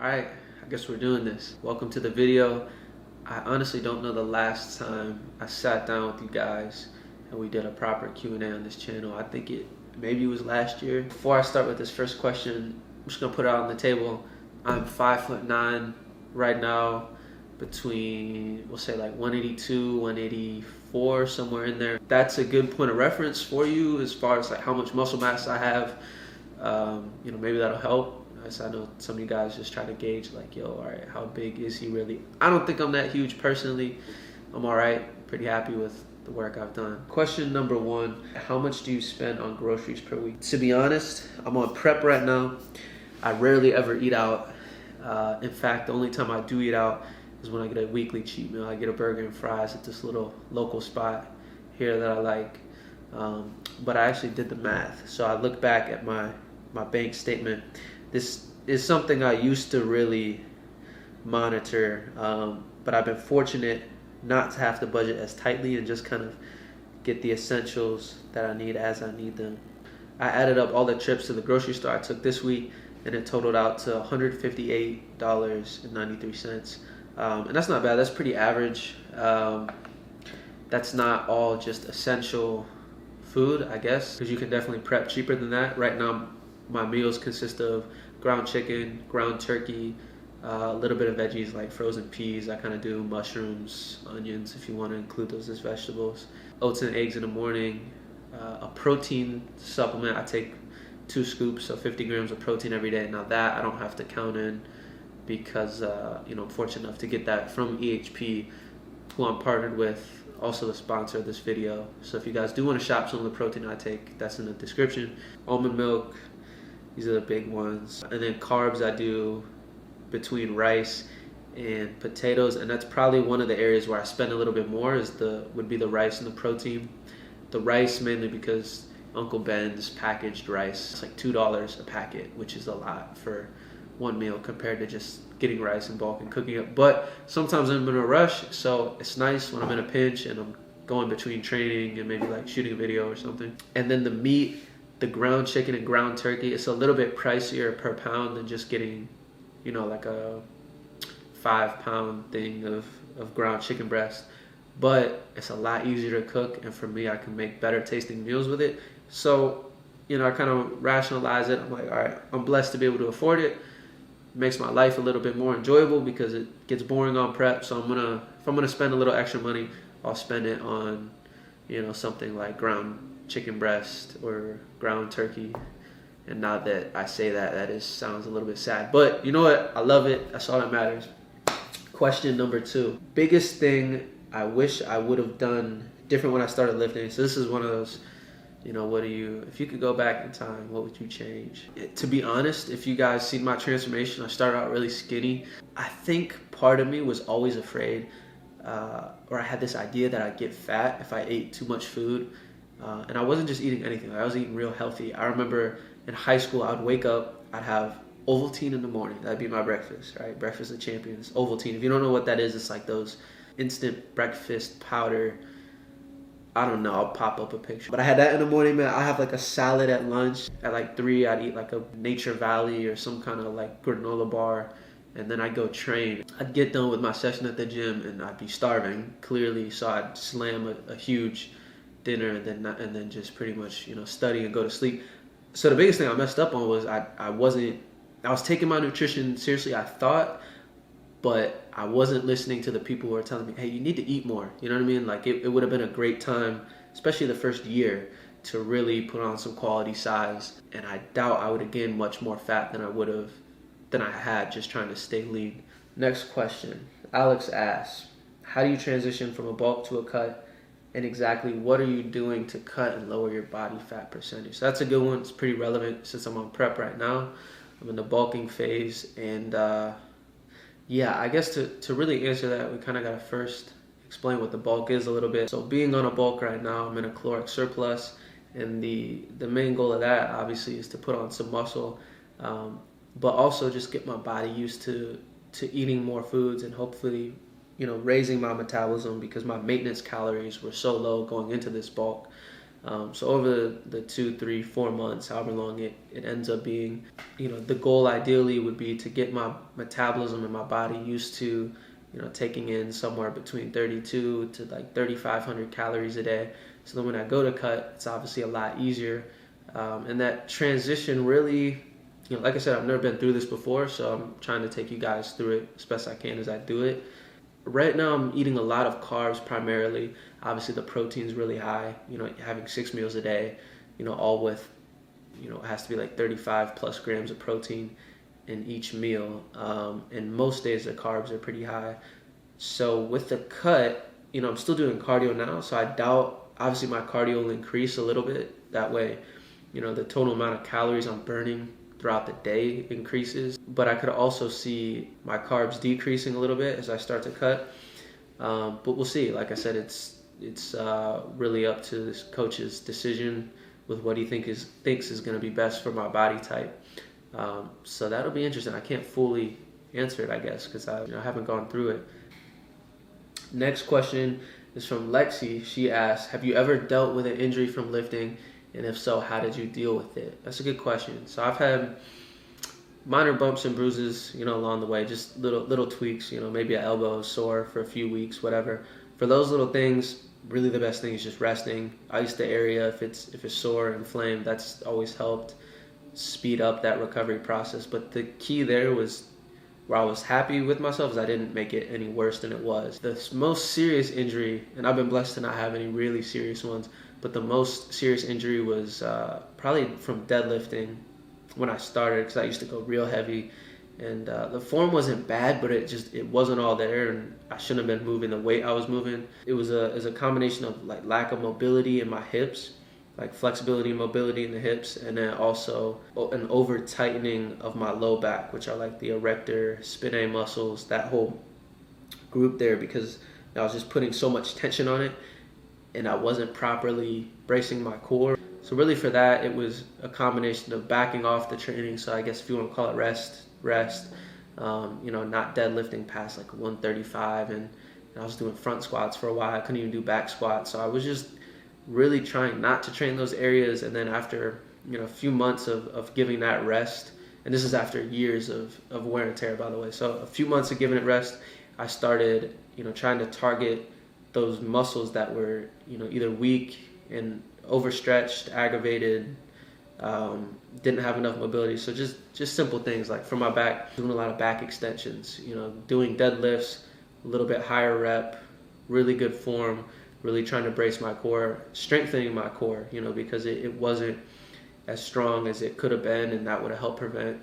Alright, I guess we're doing this. Welcome to the video. I honestly don't know the last time I sat down with you guys and we did a proper Q&A on this channel. I think maybe it was last year. Before I start with this first question, I'm just gonna put it out on the table. I'm 5'9" right now, between, we'll say like 182, 184, somewhere in there. That's a good point of reference for you as far as like how much muscle mass I have. Maybe that'll help. As I know some of you guys just try to gauge like, yo, all right, how big is he really? I don't think I'm that huge personally. I'm all right, pretty happy with the work I've done. Question number one, how much do you spend on groceries per week? To be honest, I'm on prep right now. I rarely ever eat out. In fact, the only time I do eat out is when I get a weekly cheat meal. I get a burger and fries at this little local spot here that I like. But I actually did the math. So I look back at my bank statement. This is something I used to really monitor, but I've been fortunate not to have to budget as tightly and just kind of get the essentials that I need as I need them. I added up all the trips to the grocery store I took this week, and it totaled out to $158.93. And that's not bad. That's pretty average. That's not all just essential food, I guess, because you can definitely prep cheaper than that. Right now, my meals consist of ground chicken, ground turkey, a little bit of veggies like frozen peas. I kind of do mushrooms, onions, if you want to include those as vegetables. Oats and eggs in the morning. A protein supplement. I take 2 scoops, so 50 grams of protein every day. Now that I don't have to count in because I'm fortunate enough to get that from EHP, who I'm partnered with, also the sponsor of this video. So if you guys do want to shop some of the protein I take, that's in the description. Almond milk. These are the big ones. And then carbs I do between rice and potatoes, and that's probably one of the areas where I spend a little bit more would be the rice and the protein. The rice mainly because Uncle Ben's packaged rice, it's like $2 a packet, which is a lot for one meal compared to just getting rice in bulk and cooking it. But sometimes I'm in a rush, so it's nice when I'm in a pinch and I'm going between training and maybe like shooting a video or something. And then the meat, the ground chicken and ground turkey, it's a little bit pricier per pound than just getting, like a 5-pound thing of ground chicken breast. But it's a lot easier to cook, and for me, I can make better tasting meals with it. So, I kind of rationalize it. I'm like, all right, I'm blessed to be able to afford it. It makes my life a little bit more enjoyable because it gets boring on prep. So if I'm gonna spend a little extra money, I'll spend it on, something like ground chicken breast or ground turkey. And now that I say that sounds a little bit sad, but you know what, I love it. That's all that matters. Question number 2, biggest thing I wish I would have done different when I started lifting. So this is one of those, if you could go back in time, what would you change? To be honest, if you guys seen my transformation, I started out really skinny. I think part of me was always afraid, or I had this idea that I'd get fat if I ate too much food. And I wasn't just eating anything. I was eating real healthy. I remember in high school, I'd wake up, I'd have Ovaltine in the morning. That'd be my breakfast, right? Breakfast of champions, Ovaltine. If you don't know what that is, it's like those instant breakfast powder. I don't know, I'll pop up a picture. But I had that in the morning, man. I have like a salad at lunch. At like 3, I'd eat like a Nature Valley or some kind of like granola bar. And then I'd go train. I'd get done with my session at the gym and I'd be starving, clearly. So I'd slam a huge dinner and then just pretty much study and go to sleep. So the biggest thing I messed up on was I was taking my nutrition seriously, I thought, but I wasn't listening to the people who were telling me, hey, you need to eat more. You know what I mean? Like it would have been a great time, especially the first year, to really put on some quality size. And I doubt I would have gained much more fat than I had just trying to stay lean. Next question. Alex asks, how do you transition from a bulk to a cut? And exactly what are you doing to cut and lower your body fat percentage? So that's a good one. It's pretty relevant since I'm on prep right now. I'm in the bulking phase. And I guess to really answer that, we kind of got to first explain what the bulk is a little bit. So being on a bulk right now, I'm in a caloric surplus. And the main goal of that, obviously, is to put on some muscle. But also just get my body used to eating more foods and hopefully raising my metabolism, because my maintenance calories were so low going into this bulk. So over the 2, 3, 4 months, however long it ends up being, the goal ideally would be to get my metabolism and my body used to, taking in somewhere between 32 to like 3,500 calories a day. So then when I go to cut, it's obviously a lot easier. And that transition really, like I said, I've never been through this before, so I'm trying to take you guys through it as best I can as I do it. Right now I'm eating a lot of carbs primarily. Obviously the protein's really high, having 6 meals a day, all with, it has to be like 35 plus grams of protein in each meal. And most days the carbs are pretty high. So with the cut, I'm still doing cardio now, so I doubt, obviously my cardio will increase a little bit. That way, the total amount of calories I'm burning throughout the day increases, but I could also see my carbs decreasing a little bit as I start to cut. But we'll see. Like I said, it's really up to this coach's decision with what he thinks is going to be best for my body type. So that'll be interesting. I can't fully answer it, I guess, because I haven't gone through it. Next question is from Lexi. She asks, have you ever dealt with an injury from lifting? And if so, how did you deal with it? That's a good question. So I've had minor bumps and bruises, along the way, just little tweaks, maybe an elbow sore for a few weeks, whatever. For those little things, really the best thing is just resting. Ice the area if it's sore, inflamed. That's always helped speed up that recovery process. But the key there was where I was happy with myself is I didn't make it any worse than it was. The most serious injury, and I've been blessed to not have any really serious ones, but the most serious injury was probably from deadlifting when I started, because I used to go real heavy, and the form wasn't bad, but it wasn't all there, and I shouldn't have been moving the weight I was moving. It was a combination of like lack of mobility in my hips, like flexibility and mobility in the hips, and then also an over tightening of my low back, which are like the erector, spinae muscles, that whole group there, because I was just putting so much tension on it and I wasn't properly bracing my core. So really for that, it was a combination of backing off the training. So I guess if you want to call it rest, not deadlifting past like 135, and I was doing front squats for a while. I couldn't even do back squats. So I was just really trying not to train those areas. And then after, a few months of giving that rest, and this is after years of wear and tear, by the way. So a few months of giving it rest, I started, trying to target those muscles that were, either weak and overstretched, aggravated, didn't have enough mobility. So just simple things like for my back, doing a lot of back extensions, doing deadlifts, a little bit higher rep, really good form, really trying to brace my core, strengthening my core, because it wasn't as strong as it could have been, and that would have helped prevent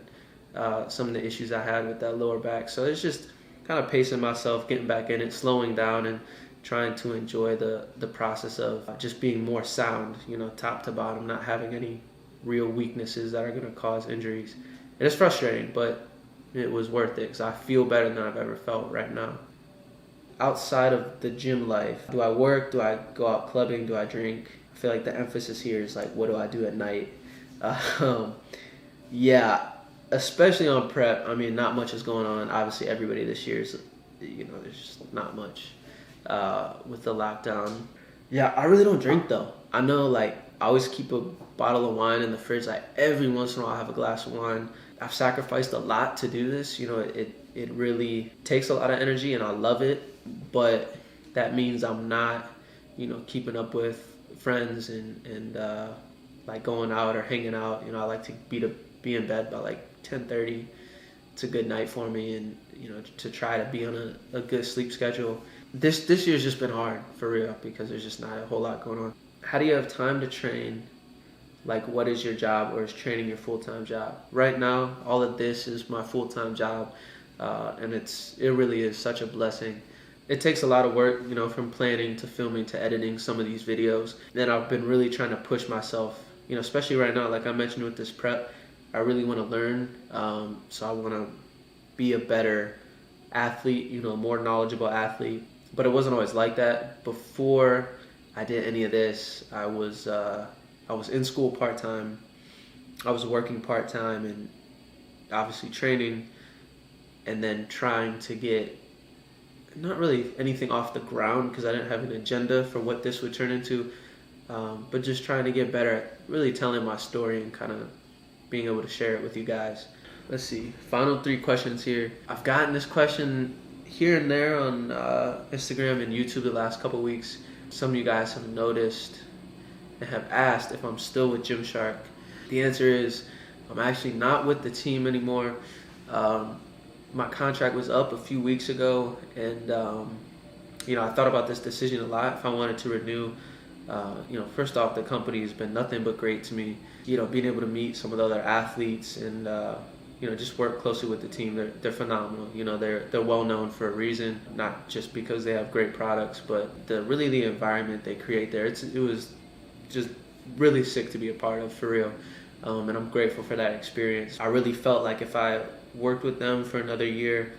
some of the issues I had with that lower back. So it's just kind of pacing myself, getting back in it, slowing down, and trying to enjoy the process of just being more sound, top to bottom, not having any real weaknesses that are going to cause injuries. And it's frustrating, but it was worth it because I feel better than I've ever felt right now. Outside of the gym life, do I work? Do I go out clubbing? Do I drink? I feel like the emphasis here is like, what do I do at night? Yeah, especially on prep. I mean, not much is going on. Obviously, everybody this year is, there's just not much with the lockdown. Yeah, I really don't drink though. I know, like, I always keep a bottle of wine in the fridge. Like every once in a while, I have a glass of wine. I've sacrificed a lot to do this. It really takes a lot of energy, and I love it. But that means I'm not, keeping up with friends and like going out or hanging out. I like to be in bed by like 10:30. It's a good night for me, and to try to be on a good sleep schedule. This year's just been hard for real because there's just not a whole lot going on. How do you have time to train? Like, what is your job, or is training your full-time job? Right now, all of this is my full-time job, and it really is such a blessing. It takes a lot of work, from planning to filming to editing some of these videos. And I've been really trying to push myself, especially right now, like I mentioned with this prep. I really want to learn, so I want to be a better athlete, a more knowledgeable athlete. But it wasn't always like that. Before I did any of this, I was in school part-time. I was working part-time and obviously training, and then trying to get not really anything off the ground because I didn't have an agenda for what this would turn into. but just trying to get better at really telling my story and kind of being able to share it with you guys. Let's see, final 3 questions here. I've gotten this question here and there on Instagram and YouTube the last couple weeks. Some of you guys have noticed and have asked if I'm still with Gymshark. The answer is I'm actually not with the team anymore. My contract was up a few weeks ago, and I thought about this decision a lot if I wanted to renew. First off, the company has been nothing but great to me. Being able to meet some of the other athletes and just work closely with the team. They're phenomenal. They're well known for a reason, not just because they have great products, but the environment they create there. It was just really sick to be a part of, for real. And I'm grateful for that experience. I really felt like if I worked with them for another year,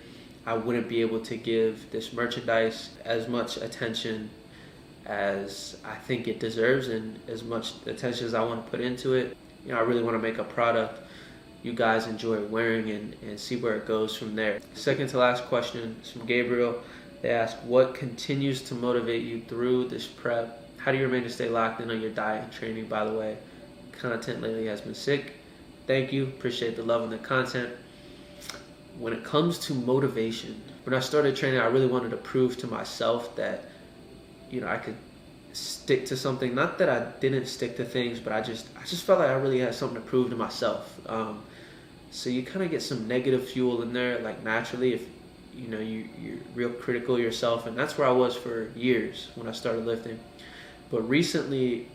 I wouldn't be able to give this merchandise as much attention as I think it deserves and as much attention as I want to put into it. I really want to make a product you guys enjoy wearing and see where it goes from there. Second to last question is from Gabriel. They ask, what continues to motivate you through this prep? How do you remain to stay locked in on your diet and training? By the way, content lately has been sick. Thank you. Appreciate the love and the content. When it comes to motivation, when I started training, I really wanted to prove to myself that I could stick to something. Not that I didn't stick to things, but I just felt like I really had something to prove to myself. So you kind of get some negative fuel in there, like naturally, if you're real critical of yourself, and that's where I was for years when I started lifting. But recently,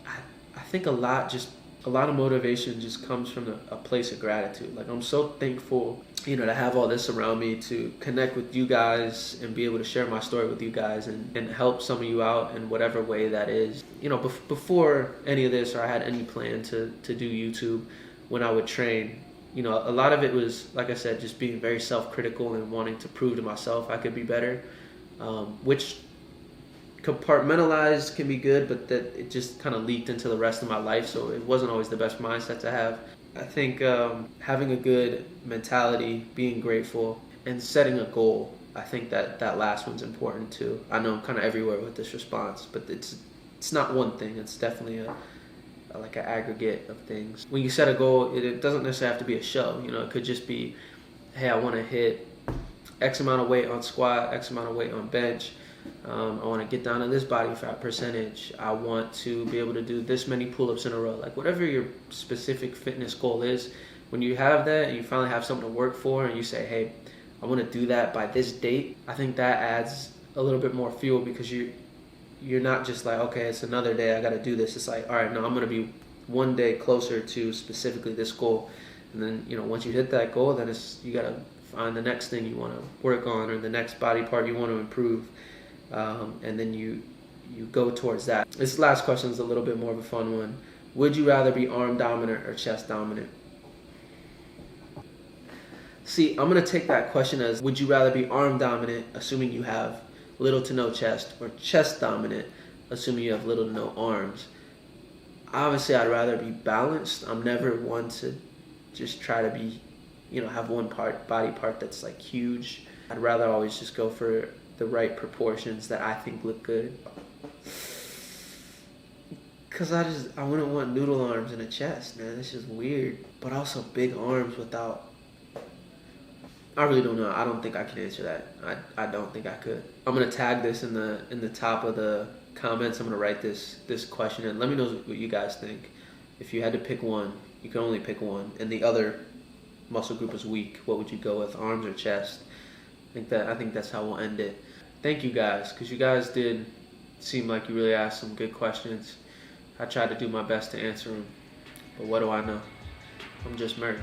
I think a lot of motivation just comes from a place of gratitude. Like, I'm so thankful, to have all this around me, to connect with you guys and be able to share my story with you guys and help some of you out in whatever way that is. Before any of this, or I had any plan to do YouTube, when I would train, a lot of it was, like I said, just being very self-critical and wanting to prove to myself I could be better, which compartmentalized can be good, but that it just kind of leaked into the rest of my life, so it wasn't always the best mindset to have. I think having a good mentality, being grateful, and setting a goal, I think that last one's important too. I know I'm kind of everywhere with this response, but it's not one thing. It's definitely like an aggregate of things. When you set a goal, it doesn't necessarily have to be a show. It could just be, hey, I want to hit X amount of weight on squat, X amount of weight on bench. I want to get down to this body fat percentage. I want to be able to do this many pull-ups in a row. Like, whatever your specific fitness goal is, when you have that and you finally have something to work for and you say, hey, I want to do that by this date, I think that adds a little bit more fuel, because you're not just like, okay, it's another day, I got to do this. It's like, all right, no, I'm going to be one day closer to specifically this goal. And then, once you hit that goal, then you got to find the next thing you want to work on, or the next body part you want to improve. And then you go towards that. This last question is a little bit more of a fun one. Would you rather be arm dominant or chest dominant? See, I'm going to take that question as, would you rather be arm dominant, assuming you have little to no chest, or chest dominant, assuming you have little to no arms? Obviously, I'd rather be balanced. I'm never one to just try to be, have one body part that's like huge. I'd rather always just go for the right proportions that I think look good. Cause I wouldn't want noodle arms in a chest, man. It's just weird. But also big arms without. I really don't know. I don't think I can answer that. I don't think I could. I'm gonna tag this in the top of the comments. I'm gonna write this question in. Let me know what you guys think. If you had to pick one, you can only pick one, and the other muscle group is weak, what would you go with, arms or chest? I think that's how we'll end it. Thank you guys, because you guys did seem like you really asked some good questions. I tried to do my best to answer them, but what do I know? I'm JustMerk.